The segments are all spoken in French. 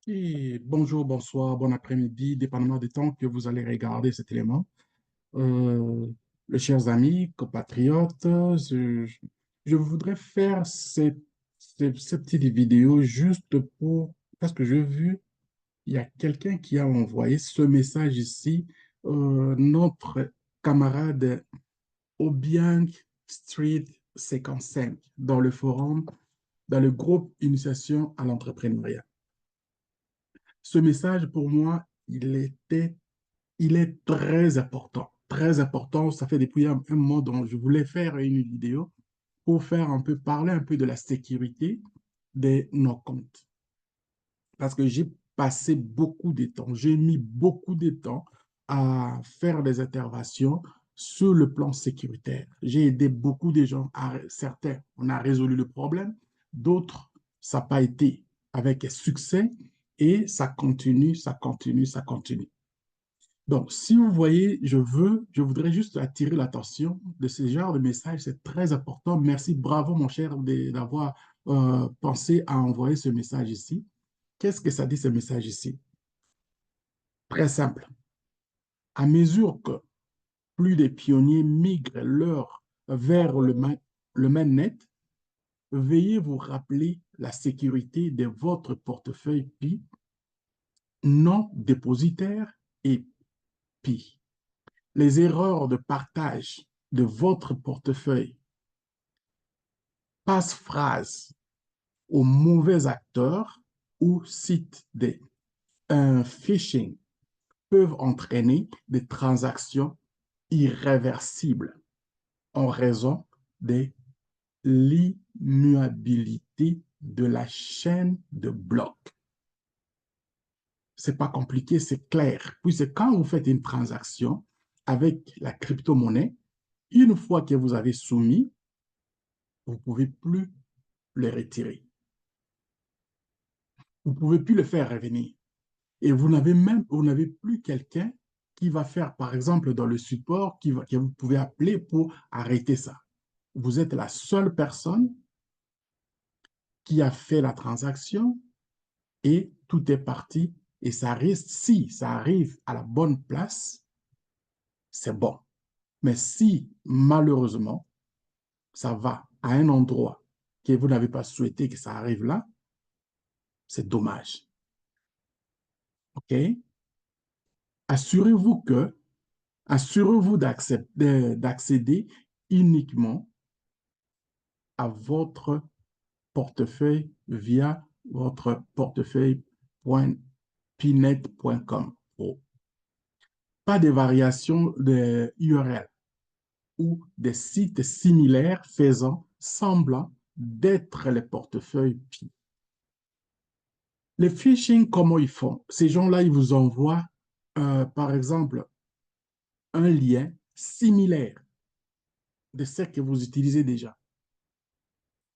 Et bonjour, bonsoir, bon après-midi, dépendamment du temps que vous allez regarder cet élément. Euh, les chers amis, compatriotes, je voudrais faire cette petite vidéo juste parce que j'ai vu, il y a quelqu'un qui a envoyé ce message ici, notre camarade Obiang Street 55 dans le forum, dans le groupe Initiation à l'entrepreneuriat. Ce message, pour moi, il est très important. Très important. Ça fait depuis un moment dont je voulais faire une vidéo pour faire un peu, parler un peu de la sécurité de nos comptes. Parce que j'ai passé beaucoup de temps, j'ai mis beaucoup de temps à faire des interventions sur le plan sécuritaire. J'ai aidé beaucoup de gens, certains, on a résolu le problème, d'autres, ça n'a pas été avec succès et ça continue, ça continue, ça continue. Donc, si vous voyez, je voudrais juste attirer l'attention de ce genre de message. C'est très important. Merci, bravo, mon cher, d'avoir pensé à envoyer ce message ici. Qu'est-ce que ça dit, ce message ici? Très simple. À mesure que plus de pionniers migrent vers le mainnet, veuillez vous rappeler la sécurité de votre portefeuille PI, non dépositaire et PI. Les erreurs de partage de votre portefeuille passe-phrase aux mauvais acteurs ou sites de un phishing peuvent entraîner des transactions irréversibles en raison de l'immuabilité de la chaîne de blocs. C'est pas compliqué, c'est clair. Puisque quand vous faites une transaction avec la crypto-monnaie, une fois que vous avez soumis, vous ne pouvez plus le retirer. Vous ne pouvez plus le faire revenir. Et vous n'avez plus quelqu'un qui va faire, par exemple, dans le support, que vous pouvez appeler pour arrêter ça. Vous êtes la seule personne qui a fait la transaction et tout est parti. Et ça risque, si ça arrive à la bonne place, c'est bon. Mais si malheureusement, ça va à un endroit que vous n'avez pas souhaité que ça arrive là, c'est dommage. OK? Assurez-vous que, assurez-vous d'accéder uniquement à votre portefeuille via votre portefeuille.pinet.com. Pas de variation de URL ou des sites similaires faisant semblant d'être les portefeuilles Pi. Les phishing, comment ils font? Ces gens-là, ils vous envoient, par exemple, un lien similaire de ce que vous utilisez déjà.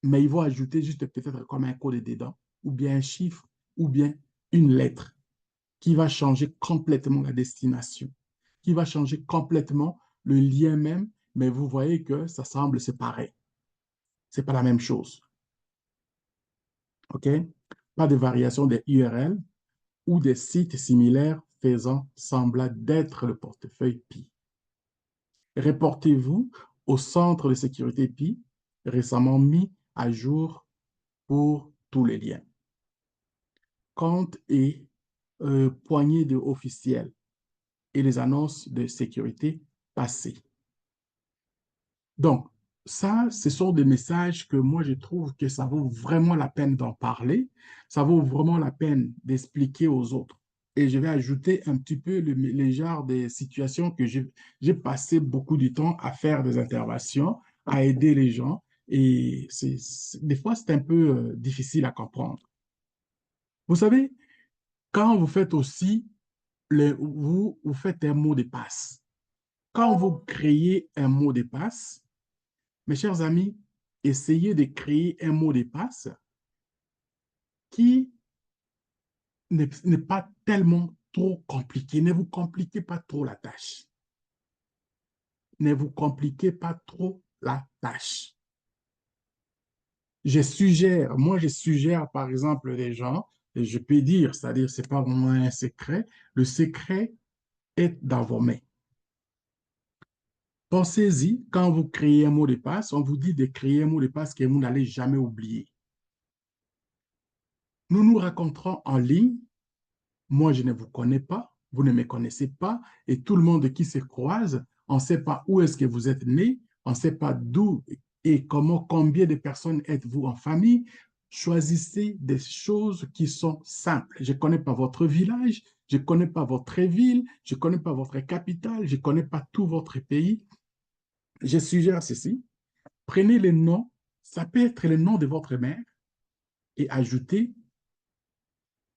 Mais ils vont ajouter juste peut-être comme un code dedans, ou bien un chiffre, ou bien une lettre qui va changer complètement la destination, qui va changer complètement le lien même, mais vous voyez que ça semble séparé. Ce n'est pas la même chose. OK? Pas de variation des URL ou des sites similaires faisant semblant d'être le portefeuille Pi. Reportez-vous au centre de sécurité Pi, récemment mis à jour pour tous les liens. Compte et poignée de officiels et les annonces de sécurité passées. Donc, ça, ce sont des messages que moi, je trouve que ça vaut vraiment la peine d'en parler. Ça vaut vraiment la peine d'expliquer aux autres. Et je vais ajouter un petit peu les genres de situations que j'ai passé beaucoup de temps à faire des interventions, à aider les gens. Et des fois, c'est un peu difficile à comprendre. Vous savez, quand vous faites aussi, vous faites un mot de passe. Quand vous créez un mot de passe, mes chers amis, essayez de créer un mot de passe qui n'est pas tellement trop compliqué. Ne vous compliquez pas trop la tâche. Ne vous compliquez pas trop la tâche. Moi, je suggère par exemple les gens Et je peux dire, c'est-à-dire, c'est pas vraiment un secret. Le secret est dans vos mains. Pensez-y, quand vous créez un mot de passe, on vous dit de créer un mot de passe que vous n'allez jamais oublier. Nous nous rencontrons en ligne. Moi, je ne vous connais pas, vous ne me connaissez pas, et tout le monde qui se croise, on ne sait pas où est-ce que vous êtes né, on ne sait pas d'où et comment, combien de personnes êtes-vous en famille. Choisissez des choses qui sont simples. Je ne connais pas votre village, je ne connais pas votre ville, je ne connais pas votre capitale, je ne connais pas tout votre pays. Je suggère ceci. Prenez les noms, ça peut être le nom de votre mère, et ajoutez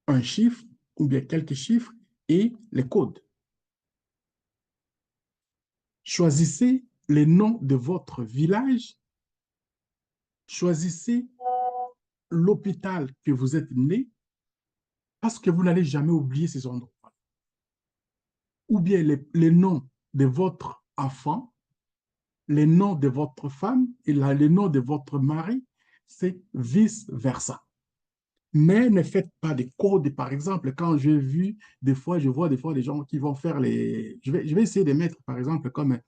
un chiffre ou bien quelques chiffres et les codes. Choisissez les noms de votre village, choisissez l'hôpital que vous êtes né, parce que vous n'allez jamais oublier ces endroits. Ou bien les noms de votre enfant, les noms de votre femme et les noms de votre mari, c'est vice-versa. Mais ne faites pas des codes. Par exemple, quand j'ai vu, des fois, je vois des fois des gens qui vont faire les... Je vais essayer de mettre, par exemple, comme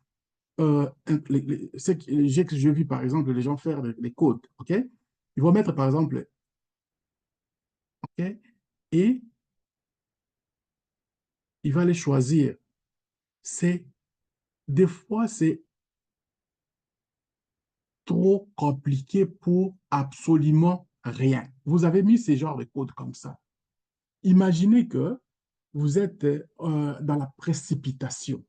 j'ai vu, par exemple, les gens faire les codes, OK? Ils vont mettre, par exemple, OK? Et il va les choisir. C'est, des fois, c'est trop compliqué pour absolument rien. Vous avez mis ces genres de codes comme ça. Imaginez que vous êtes dans la précipitation.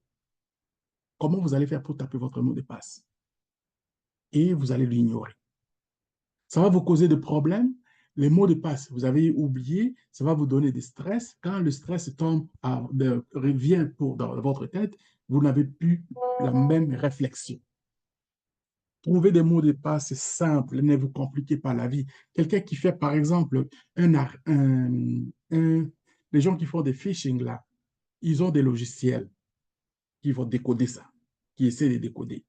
Comment vous allez faire pour taper votre mot de passe? Et vous allez l'ignorer. Ça va vous causer des problèmes. Les mots de passe, vous avez oublié, ça va vous donner des stress. Quand le stress revient dans votre tête, vous n'avez plus la même réflexion. Trouvez des mots de passe simples, ne vous compliquez pas la vie. Quelqu'un qui fait, par exemple, les gens qui font des phishing, là, ils ont des logiciels qui vont décoder ça, qui essaient de décoder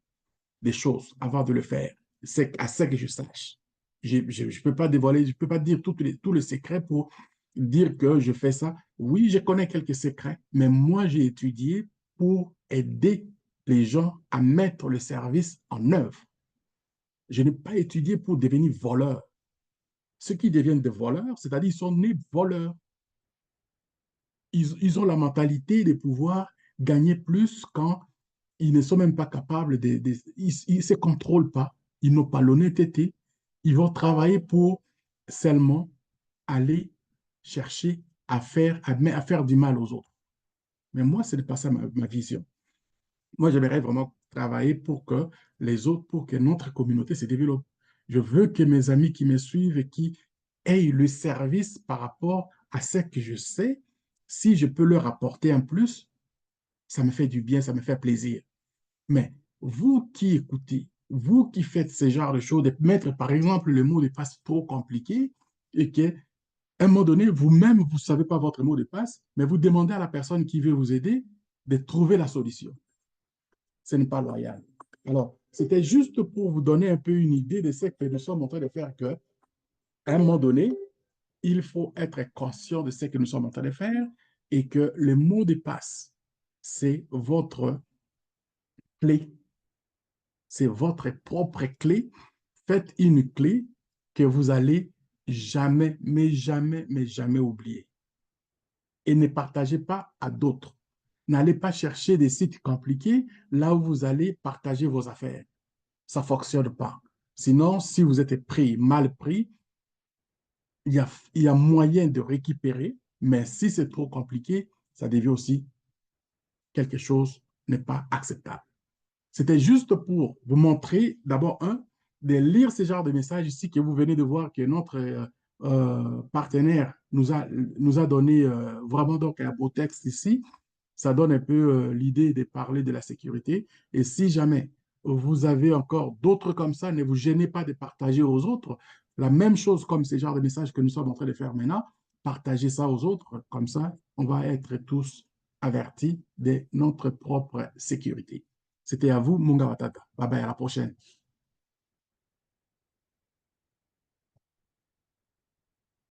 des choses avant de le faire. C'est à ça que je sache. Je ne peux pas dévoiler, je ne peux pas dire tous les secrets pour dire que je fais ça. Oui, je connais quelques secrets, mais moi, j'ai étudié pour aider les gens à mettre le service en œuvre. Je n'ai pas étudié pour devenir voleur. Ceux qui deviennent des voleurs, c'est-à-dire ils sont nés voleurs. Ils ont la mentalité de pouvoir gagner plus quand ils ne sont même pas capables ils ne se contrôlent pas, ils n'ont pas l'honnêteté, ils vont travailler pour seulement aller chercher à faire du mal aux autres. Mais moi, ce n'est pas ça ma vision. Moi, j'aimerais vraiment travailler pour que les autres, pour que notre communauté se développe. Je veux que mes amis qui me suivent et qui aient le service par rapport à ce que je sais, si je peux leur apporter un plus, ça me fait du bien, ça me fait plaisir. Mais vous qui écoutez, vous qui faites ce genre de choses, de mettre par exemple le mot de passe trop compliqué et qu'à un moment donné, vous-même, vous ne savez pas votre mot de passe, mais vous demandez à la personne qui veut vous aider de trouver la solution. Ce n'est pas loyal. Alors, c'était juste pour vous donner un peu une idée de ce que nous sommes en train de faire, qu'à un moment donné, il faut être conscient de ce que nous sommes en train de faire et que le mot de passe, c'est votre clé. C'est votre propre clé. Faites une clé que vous allez jamais, mais jamais, mais jamais oublier. Et ne partagez pas à d'autres. N'allez pas chercher des sites compliqués là où vous allez partager vos affaires. Ça ne fonctionne pas. Sinon, si vous êtes pris, mal pris, il y a moyen de récupérer, mais si c'est trop compliqué, ça devient aussi quelque chose n'est pas acceptable. C'était juste pour vous montrer, d'abord, de lire ce genre de message ici que vous venez de voir que notre partenaire nous a donné vraiment donc un beau texte ici. Ça donne un peu l'idée de parler de la sécurité. Et si jamais vous avez encore d'autres comme ça, ne vous gênez pas de partager aux autres. La même chose comme ce genre de message que nous sommes en train de faire maintenant, partagez ça aux autres. Comme ça, on va être tous avertis de notre propre sécurité. C'était à vous, Munga Watata. Bye bye, à la prochaine.